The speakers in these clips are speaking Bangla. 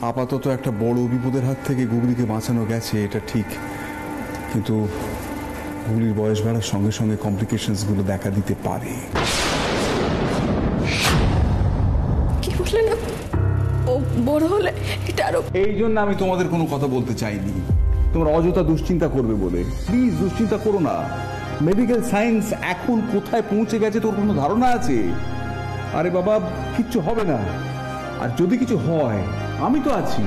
আপাতত একটা বড় বিপদের হাত থেকে গুগলিকে বাঁচানো গেছে, এটা ঠিক, কিন্তু গুগলির বয়স বাড়ার সঙ্গে সঙ্গে কমপ্লিকেশনস গুলো দেখা দিতে পারে। কি বললেন? ও বড় হলে এটা আরো। এই জন্য আমি তোমাদের কোনো কথা বলতে চাইনি, তোমরা অযথা দুশ্চিন্তা করবে বলে। প্লিজ দুশ্চিন্তা করো না। মেডিকেল সায়েন্স এখন কোথায় পৌঁছে গেছে তোর কোনো ধারণা আছে? আরে বাবা, কিচ্ছু হবে না, আর যদি কিছু হয় আমি তো আছি।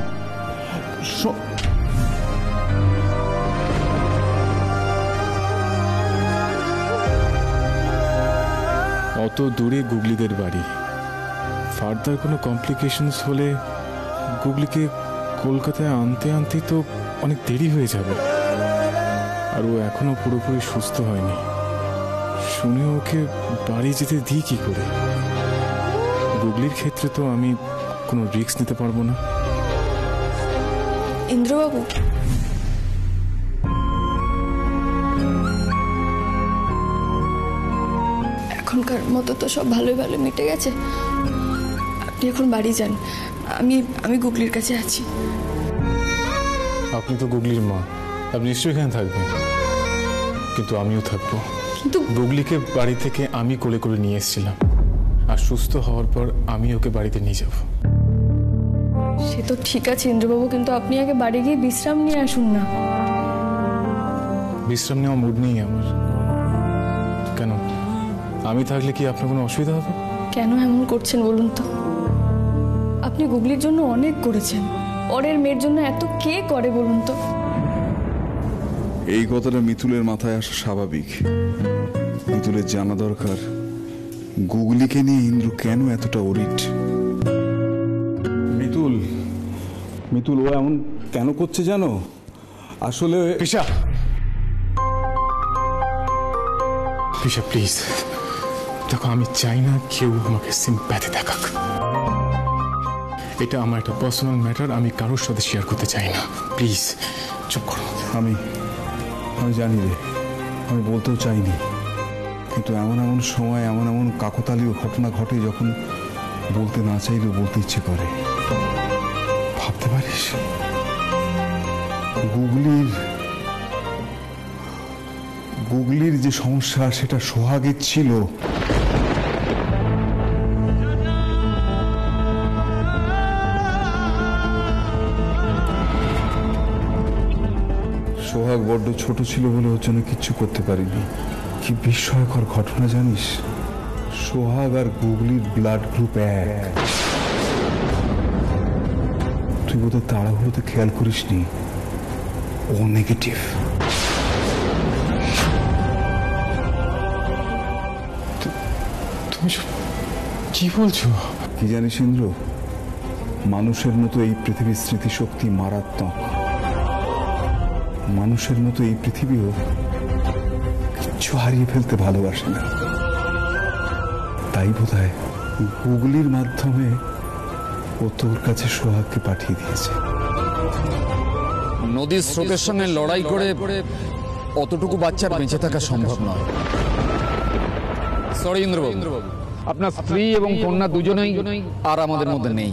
অত দূরে গুগলিদের বাড়ি, ফার্দার কোনো কমপ্লিকেশনস হলে গুগলিকে কলকাতায় আনতে আনতে তো অনেক দেরি হয়ে যাবে, আর ও এখনো পুরোপুরি সুস্থ হয়নি। শুনে ওকে বাড়ি যেতে দিই কি করে? গুগলির ক্ষেত্রে তো আমি কোনো রিস্ক নিতে পারবো না। ইন্দ্রবাবু, এখনকার মতো তো সব ভালোই ভালো মিটে গেছে, আপনি এখন বাড়ি যান, আমি গুগলির কাছে আছি। আপনি তো গুগলির মা, আপনি নিশ্চয়ই এখানে থাকবেন, কিন্তু আমিও থাকবো। কিন্তু গুগলিকে বাড়ি থেকে আমি কোলে করে নিয়ে এসেছিলাম, আর সুস্থ হওয়ার পর আমি ওকে বাড়িতে নিয়ে যাব। সে তো ঠিক আছে ইন্দ্রবাবু, কিন্তু আপনি আগে বাড়ি গিয়ে বিশ্রাম নিয়ে আসুন না। বিশ্রাম নেওয়া মুড নেই আমার। কেন, আমি থাকলে কি আপনার কোনো অসুবিধা হবে? কেন এমন করছেন বলুন তো? আপনি গুগলির জন্য অনেক করেছেন, পরের মেয়ের জন্য এত কে করে বলুন তো? এই কথাটা মিতুলের মাথায় আসা স্বাভাবিক। মিতুলের জানা দরকার গুগলিকে নিয়ে ইন্দ্র কেন এতটা ওরিট। মিতুল ও এমন কেন করছে জানো? আসলে পিশা প্লিজ দেখো, আমি চাই না কেউ আমাকে সিম্প্যাথি দেখাক। এটা আমার একটা পার্সোনাল ম্যাটার, আমি কারোর সাথে শেয়ার করতে চাই না। প্লিজ চুপ করো। আমি জানি রে, আমি বলতেও চাইনি, কিন্তু এমন সময় এমন কাকতালীয় ঘটনা ঘটে যখন বলতে না চাইলেও বলতে ইচ্ছে করে। ভাবতে পারিস গুগলির যে সমস্যা সেটা সোহাগের ছিল। সোহাগ বড্ড ছোট ছিল বলে ওর জন্য কিচ্ছু করতে পারিনি। কি বিস্ময়কর ঘটনা জানিস, সোহাগ আর গুগলির ব্লাড গ্রুপ এক। তুই বোধহয় তাড়াহুড়োতে খেয়াল করিসনি, ও নেগেটিভ। তুমি কি বলছো? কি জানিস ইন্দ্র, মানুষের মতো এই পৃথিবীর স্মৃতিশক্তি মারাত্মক। মানুষের মতো এই পৃথিবীও কিচ্ছু হারিয়ে ফেলতে ভালোবাসে না। তাই বোধহয় গুগলির মাধ্যমে ও তোর কাছে সোহাগকে পাঠিয়ে দিয়েছে। নদীর স্রোতের সঙ্গে লড়াই করে অতটুকু বাচ্চার বেঁচে থাকা সম্ভব নয়। সরি ইন্দ্রবাবু, আপনার স্ত্রী এবং কন্যা দুজনেই আর আমাদের মধ্যে নেই।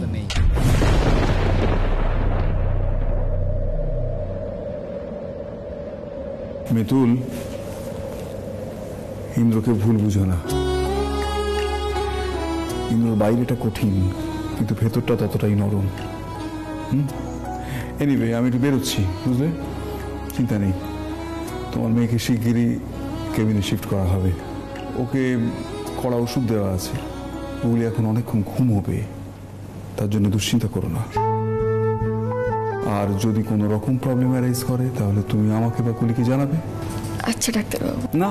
মিতুল, ইন্দ্রকে ভুল বুঝো না। ইন্দ্রর বাইরেটা কঠিন, কিন্তু ভেতরটা ততটাই নরম। এনিওয়ে, আমি একটু বেরোচ্ছি, বুঝলে? চিন্তা নেই, তোমার মেয়েকে শিগগিরই কেবিনে শিফট করা হবে। ওকে কড়া ওষুধ দেওয়া আছে, ওগুলি এখন অনেকক্ষণ ঘুমোবে, তার জন্য দুশ্চিন্তা করো না। আর যদি কোনো রকম প্রবলেম অ্যারাইজ করে তাহলে তুমি আমাকে বা কুলিকে জানাবে। আচ্ছা ডাক্তারবাবু। না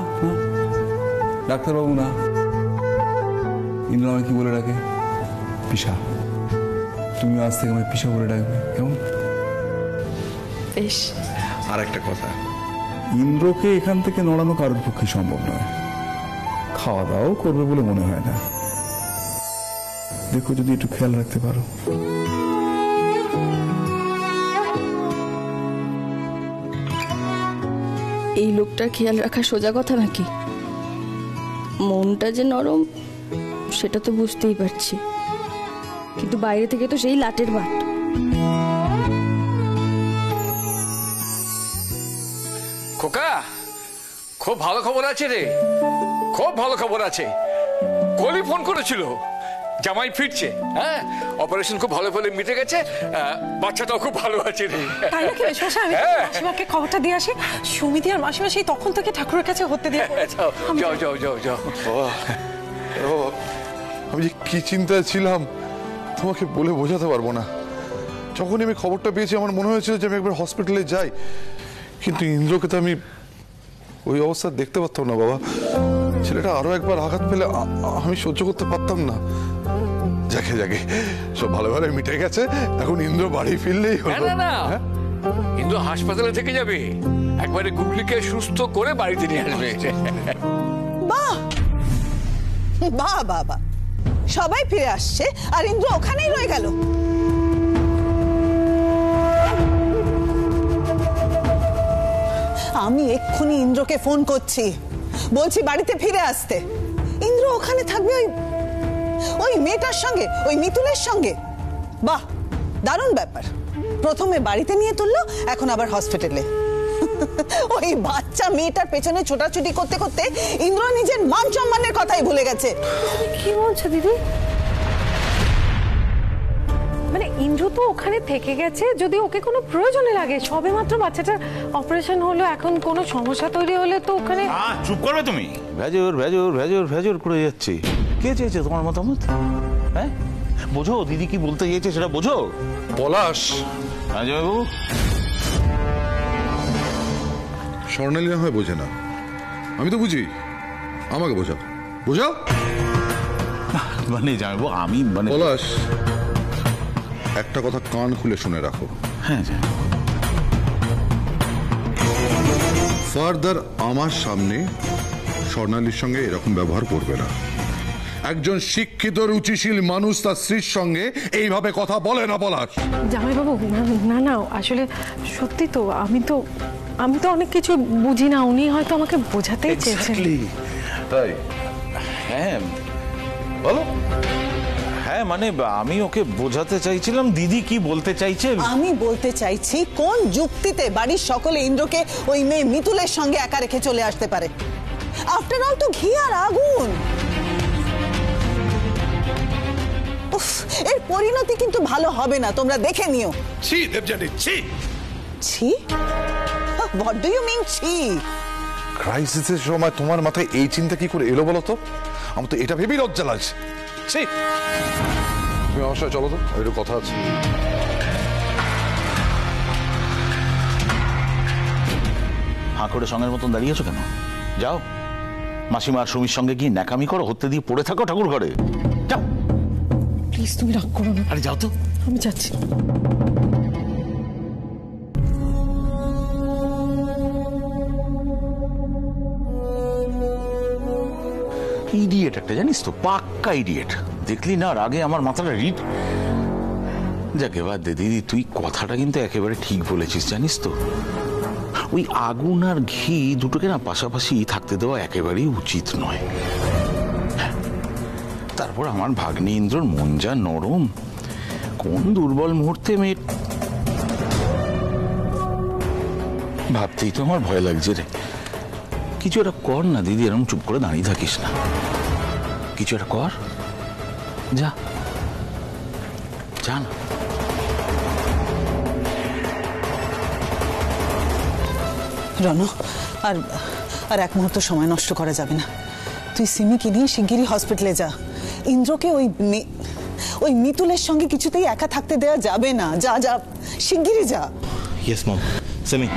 ডাক্তারবাবু না, ইন্দ্র আমায় কি বলে ডাকে? পিসা। তুমি আজ থেকে আমায় পিসা বলে ডাকবে, কেমন? বেশ। আর একটা কথা, ইন্দ্রকে এখান থেকে নড়ানো কারোর পক্ষে সম্ভব নয়। খাওয়া দাওয়াও করবে বলে মনে হয় না। দেখো যদি একটু খেয়াল রাখতে পারো। এই লোকটার খেয়াল রাখা সোজা কথা নাকি? মনটা যে নরম সেটা তো বুঝতেই পারছি, কিন্তু বাইরে থেকে তো সেই লাটের বাট। খোকা, খুব ভালো খবর আছে রে, খুব ভালো খবর আছে। কলি ফোন করেছিল, জামাই ফিরছে। হ্যাঁ, অপারেশন খুব ভালো ভালো মিটে গেছে, বাচ্চাটাও খুব ভালো আছে রে। তাই নাকি? বেশ, আমি মাসিমাকে খবরটা দিয়ে আসি। সুমিতি আর মাসিমা সেই তখন থেকে ঠাকুরের কাছে হতে দিয়ে। যাও যাও যাও যাও। আমি যে কি চিন্তায় ছিলাম তোমাকে বলে বোঝাতে পারবো না। যখনই আমি খবরটা পেয়েছি আমার মনে হয়েছিল যে আমি একবার হসপিটালে যাই, কিন্তু ইন্দ্রকে তো আমি ওই অবস্থা দেখতে পারতাম না বাবা। ছেলেটা আরো একবার আঘাত পেলে আমি সহ্য করতে পারতাম না। যাকে যাকে সব ভালো ভালো মিটে গেছে, এখন ইন্দ্র বাড়ি ফিরলেই হলো। না না, ইন্দ্র হাসপাতালে থেকে যাবে, একবারে গুগলিকে সুস্থ করে বাড়িতে নিয়ে আসবে। বাহ বাহ বাহ বাহ, সবাই ফিরে আসছে আর ইন্দ্র ওখানেই রয়ে গেল। আমি এক্ষুনি ইন্দ্রকে ফোন করছি, বলছি বাড়িতে ফিরে আসতে। ইন্দ্র ওখানে থাকবে ওই মেয়েটার সঙ্গে, ওই মিতুলের সঙ্গে। বাহ, দারুণ ব্যাপার। প্রথমে বাড়িতে নিয়ে তুললো, এখন আবার হসপিটালে। ওই বাচ্চা মেয়েটার পেছনে ছোটাছুটি করতে করতে ইন্দ্র নিজের মান সম্মানের কথাই ভুলে গেছে। কি বলছো দিদি? মানে ইন্দ্র তো ওখানে থেকে গেছে যদি ওকে কোনো প্রয়োজনে লাগে। সবে মাত্র বাচ্চাটার অপারেশন হলো, এখন কোনো সমস্যা তৈরি হলে তো ওখানে। চুপ করবে তুমি? ভেজর ভেজর ভেজর ভেজর করে যাচ্ছি। কে চেয়েছে তোমার মতামত? হ্যাঁ, বোঝো দিদি কি বলতে চেয়েছে সেটা বোঝো। পলাশ, বাবু, স্বর্ণালী না হয় বোঝে না, আমি তো বুঝি। আমাকে বোঝাও, বোঝাও। মানে জানবো আমি, মানে পলাশ, একটা কথা কান খুলে শুনে রাখো। হ্যাঁ, ফার্দার আমার সামনে স্বর্ণালীর সঙ্গে এরকম ব্যবহার করবে না। একজন শিক্ষিত রুচিশীল মানুষ তার স্ত্রীর সঙ্গে এইভাবে কথা বলে না। পলাশ, জামাইবাবু, না না, আসলে সত্যি তো আমি তো অনেক কিছু বুঝি না। উনি হয়তো আমাকে বোঝাতেই চেয়েছেন। তাই? হ্যাঁ বলো। হ্যাঁ, মানে আমি ওকে বোঝাতে চাইছিলাম দিদি কি বলতে চাইছে। আমি বলতে চাইছি, কোন যুক্তিতে বাড়ির সকলে ইন্দ্রকে ওই মেয়ে মিতুলের সঙ্গে একা রেখে চলে আসতে পারে? আফটার অল তো ঘি আর আগুন। উফ, এর পরিণতি কিন্তু ভালো হবে না, তোমরা দেখে নিও। ছি দেবজানি, ছি। ছি? হোয়াট ডু ইউ মিন ছি? ক্রাইসিসের সময় তোমার মাথায় এই চিন্তা কি করে এলো বলো তো? আমার তো এটা ভেবেই লজ্জা লাগছে। ছি। তুমি আমার সাথে চলো তো, একটু কথা আছে। হাঁ করে সঙ্গের মতন দাঁড়িয়েছো কেন? যাও মাসিমা আর সুমির সঙ্গে গিয়ে ন্যাকামি করো, হতে দিয়ে পড়ে থাকো ঠাকুর ঘরে। যাও প্লিজ, তুমি রাগ করো না। আরে যাও তো। আমি যাচ্ছি। ইডিয়েট একটা, জানিস তো, পাক্কা ইডিয়েট। দেখলি না, আর আগে আমার মাথাটা রিড। যাকে বাদ দে দিদি, তুই কথাটা কিন্তু একেবারে ঠিক বলেছিস, জানিস তো। ওই আগুন আর ঘি দুটোকে না পাশাপাশি থাকতে দেওয়া একেবারেই উচিত নয়। তারপর আমার ভাগ্নে ইন্দ্রর মন যা নরম, কোন দুর্বল মুহূর্তে মেয়ে। ভাবতেই তো আমার ভয় লাগছে রে। কিছু একটা কর না দিদি, এরকম চুপ করে দাঁড়িয়ে থাকিস না। কিছু একটা কর, যা যা না। রনো, আর এক মুহূর্ত সময় নষ্ট করা যাবে না। তুই সিমিকে নিয়ে শিগগিরই হসপিটালে যা। ইন্দ্রকে ওই মিতুলের সঙ্গে কিছুতেই একা থাকতে দেওয়া যাবে না। যা যা, শিগগিরই যা। Yes mom. সিমি,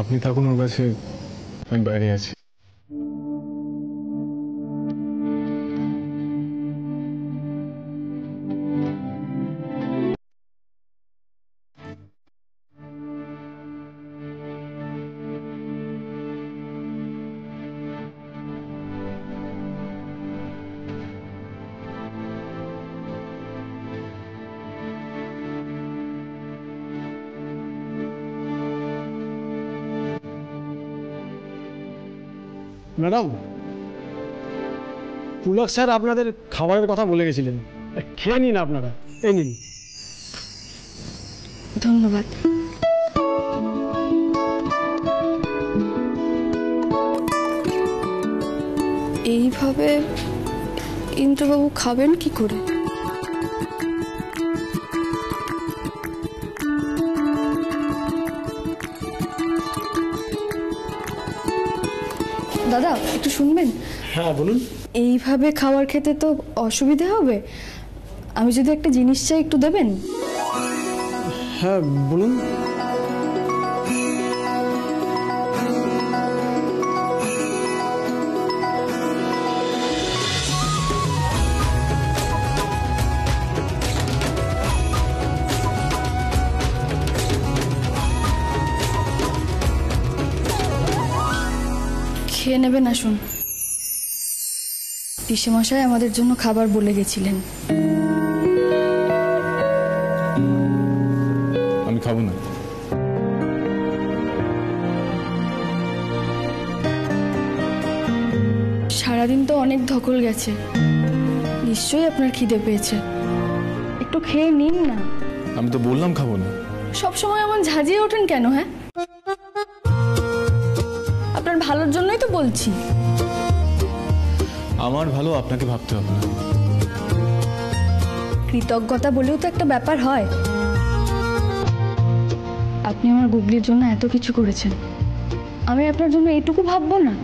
আপনি থাকুন ওর কাছে, আমি বাইরে আছি। ম্যাডাম, পুলক স্যার আপনাদের খাবারের কথা বলে গেছিলেন, খেয়ে নিন আপনারা, এই নিন। ধন্যবাদ। এইভাবে ইন্দ্রবাবু খাবেন কি করে? দাদা একটু শুনবেন? হ্যাঁ বলুন। এইভাবে খাবার খেতে তো অসুবিধা হবে, আমি যদি একটা জিনিস চাই একটু দেবেন? হ্যাঁ বলুন। খেয়ে নেবেন, আসুন। পিসেমশাই আমাদের জন্য খাবার বলে গেছিলেন। আমি খাবো না। সারাদিন তো অনেক ধকল গেছে, নিশ্চয়ই আপনার খিদে পেয়েছে, একটু খেয়ে নিন না। আমি তো বললাম খাবো না। সবসময় এমন ঝাঁঝিয়ে ওঠেন কেন? হ্যাঁ, আপনার ভালোর জন্যই তো বলছি। আমার ভালো আপনাকে ভাবতে হবে না। কৃতজ্ঞতা বলেও তো একটা ব্যাপার হয়। আপনি আমার গুগলির জন্য এত কিছু করেছেন, আমি আপনার জন্য এইটুকু ভাববো না?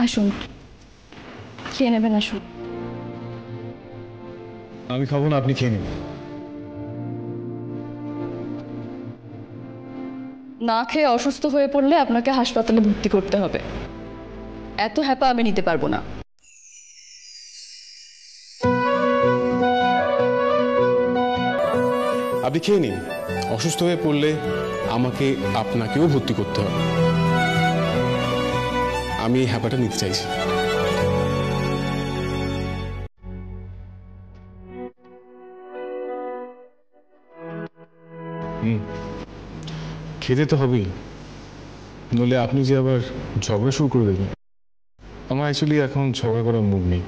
আসুন, খেয়ে নেবেন, আসুন। আমি খাবো না, আপনি খেয়ে নিন। না খেয়ে অসুস্থ হয়ে পড়লে আপনাকে হাসপাতালে ভর্তি করতে হবে, এত হ্যাপা আমি নিতে পারবো না। আপনি খেয়ে নিন, অসুস্থ হয়ে পড়লে আমাকে আপনাকেও ভর্তি করতে হবে। আমি এই হ্যাপাটা নিতে চাইছি। খেতে তো হবেই, নইলে আপনি যে আবার ঝগড়া শুরু করে দেবেন। আমার অ্যাকচুয়ালি এখন ঝগড়া করার মুড নেই।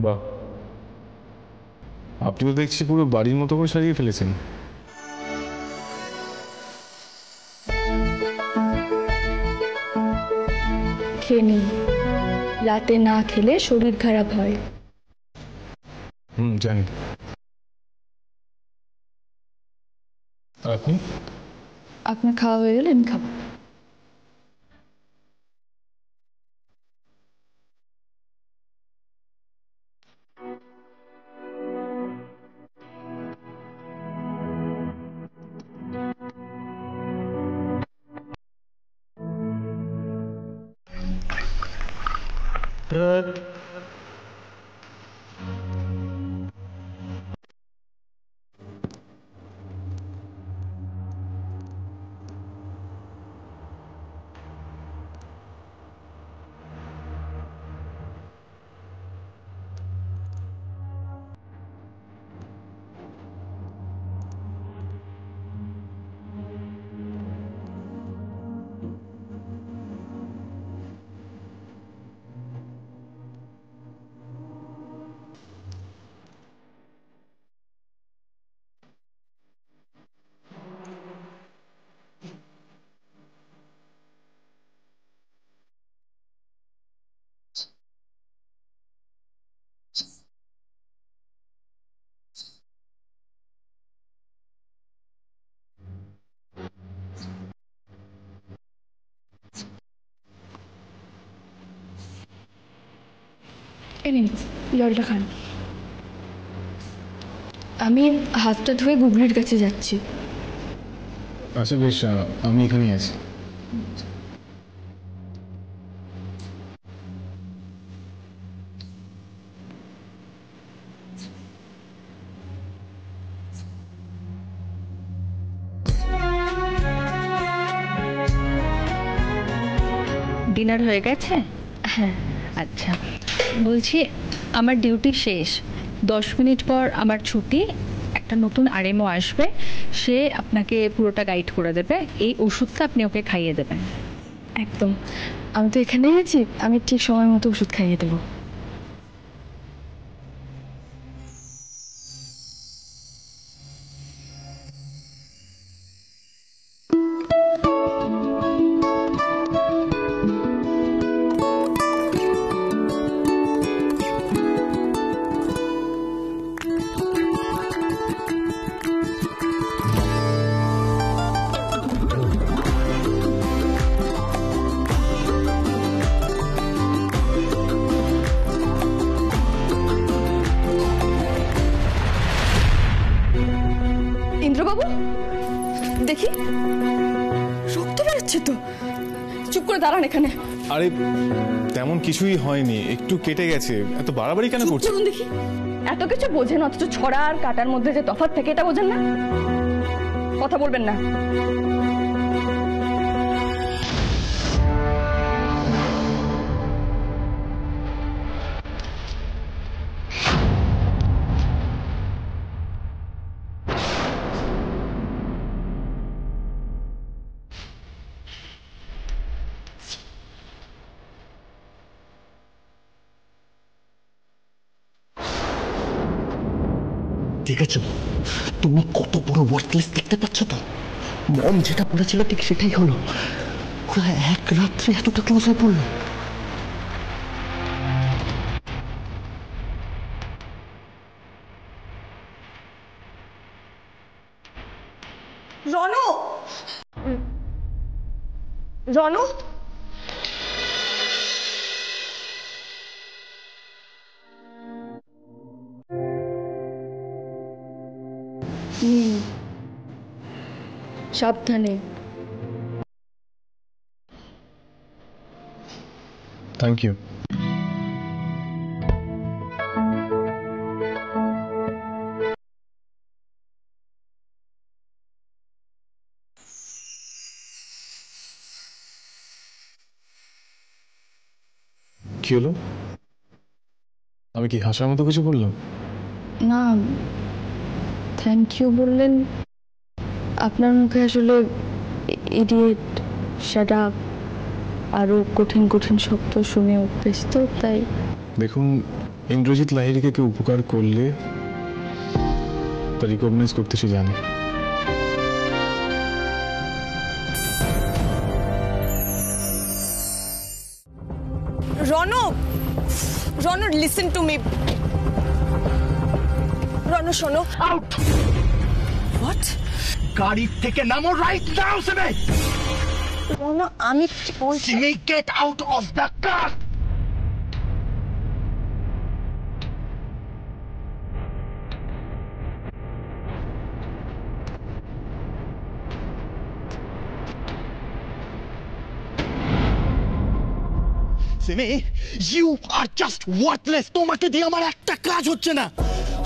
বাহ, আপনি তো দেখছি পুরো বাড়ির মতো করে সাজিয়ে ফেলেছেন। খেয়ে নিন, রাতে না খেলে শরীর খারাপ হয়। জানি। আর আপনি? আপনার খাওয়া হয়ে গেলে আমি খাবো। এই নিন জলটা খান। আমি হাতটা ধুয়ে গুগলির কাছে যাচ্ছি। আচ্ছা বেশ, আমি এখানেই আছি। ডিনার হয়ে গেছে? হ্যাঁ। আচ্ছা, বলছি আমার ডিউটি শেষ, 10 মিনিট পর আমার ছুটি। একটা নতুন আরএমও আসবে, সে আপনাকে পুরোটা গাইড করে দেবে। এই ওষুধটা আপনি ওকে খাইয়ে দেবেন। একদম, আমি তো এখানেই আছি, আমি ঠিক সময় মতো ওষুধ খাইয়ে দেবো। ইন্দ্রবাবু, দেখি রক্ত বেরোচ্ছে তো। চুপ করে দাঁড়ান এখানে। আরে তেমন কিছুই হয়নি, একটু কেটে গেছে। এত বাড়াবাড়ি কেন করছো? চলুন দেখি। এত কিছু বোঝেন, অথচ ছড়া আর কাটার মধ্যে যে তফাৎ থাকে এটা বোঝেন না। কথা বলবেন না। দেখেছো তুমি কত বড় ওয়ার্থলেস দেখতে পাচ্ছ তো? মম যেটা বলেছিল ঠিক সেটাই হলো। ওরা এক রাত্রে এতটা ক্লোজ হয়ে পড়লো। রনু, রনু, সাবধানে। Thank you. কি হলো? আমি কি হাসার মতো কিছু বললাম? না, থ্যাংক ইউ বললেন। আপনার মুখে আসলে ইডিয়েট, শাট আপ আরো কঠিন কঠিন শব্দ শুনে অভ্যেস তো, তাই। দেখুন, ইন্দ্রজিৎ লাহিড়িকে কেউ উপকার করলে তা রিকগনাইজ করতে সে জানে। Ronu, Ronu, listen to me. Ronu শোনো। আউট! হোয়াট? গাড়ি থেকে নামো রাইট নাও। সিমি, রনু, আমি বলছি। Simi, get out of the car. Simi, you are just worthless. তোমাকে দিয়ে আমার একটা কাজ হচ্ছে না।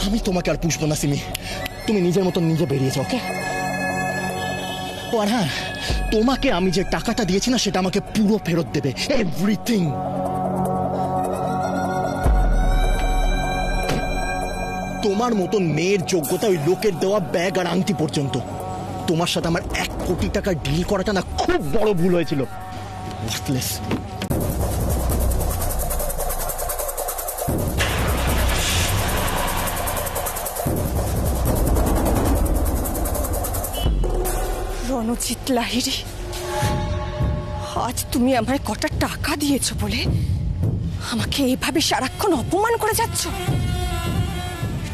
আমি তোমাকে আর পুষবো না সিমি, তুমি নিজের মতো নিজে বেরিয়েছো। ওকে? আর হ্যাঁ, তোমাকে আমি যে টাকাটা দিয়েছি না সেটা আমাকে পুরো ফেরত দেবে, এভরিথিং। তোমার মতন মেয়ের যোগ্যতা ওই লোকের দেওয়া ব্যাগ আর আংটি পর্যন্ত। তোমার সাথে আমার 1 কোটি টাকা ডিল করাটা না খুব বড় ভুল হয়েছিল। ওয়ার্থলেস। রণজিৎ লাহিড়ী, আজ তুমি আমায় কটা টাকা দিয়েছো বলে আমাকে এইভাবে সারাক্ষণ অপমান করে যাচ্ছ?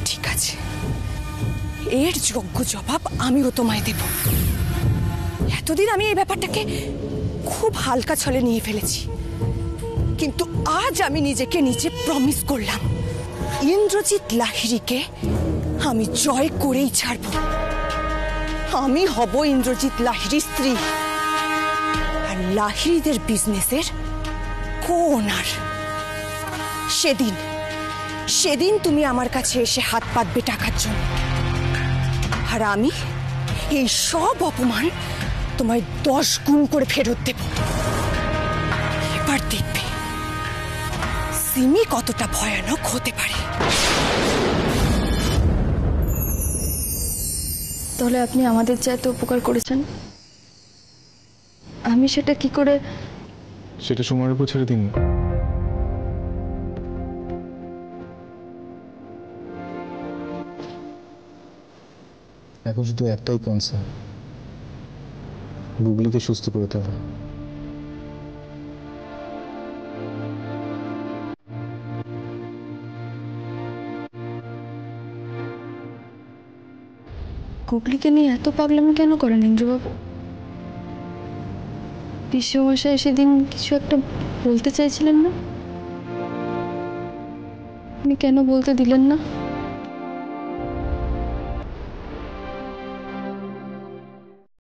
ঠিক আছে, এর যোগ্য জবাব আমিও তোমায় দেব। এতদিন আমি এই ব্যাপারটাকে খুব হালকা ছলে নিয়ে ফেলেছি, কিন্তু আজ আমি নিজেকে নিজে প্রমিস করলাম, ইন্দ্রজিৎ লাহিড়িকে আমি জয় করেই ছাড়ব। আমি হব ইন্দ্রজিৎ লাহিড়ির স্ত্রী আর লাহিড়িদের বিজনেসের কোনার। সেদিন তুমি আমার কাছে এসে হাত পাতবে টাকার জন্য, আর আমি এই সব অপমান তোমায় 10 গুণ করে ফেরত দেব। এবার দেখবে সিমি কতটা ভয়ানক হতে পারে। তাহলে আপনি আমাদের যে এত উপকার করেছেন, আমি সেটা কি করে? সেটা সময়ের উপর ছেড়ে দিন। এখন শুধু একটাই কনসার্ন, গুগলিকে সুস্থ করতে হবে। গুগলিকে নিয়ে এত পাগলামি কেন করেন ইন্দ্রবাবু? বিশ্বমশাই সেদিন কিছু একটা বলতে চাইছিলেন না, আপনি কেন বলতে দিলেন না?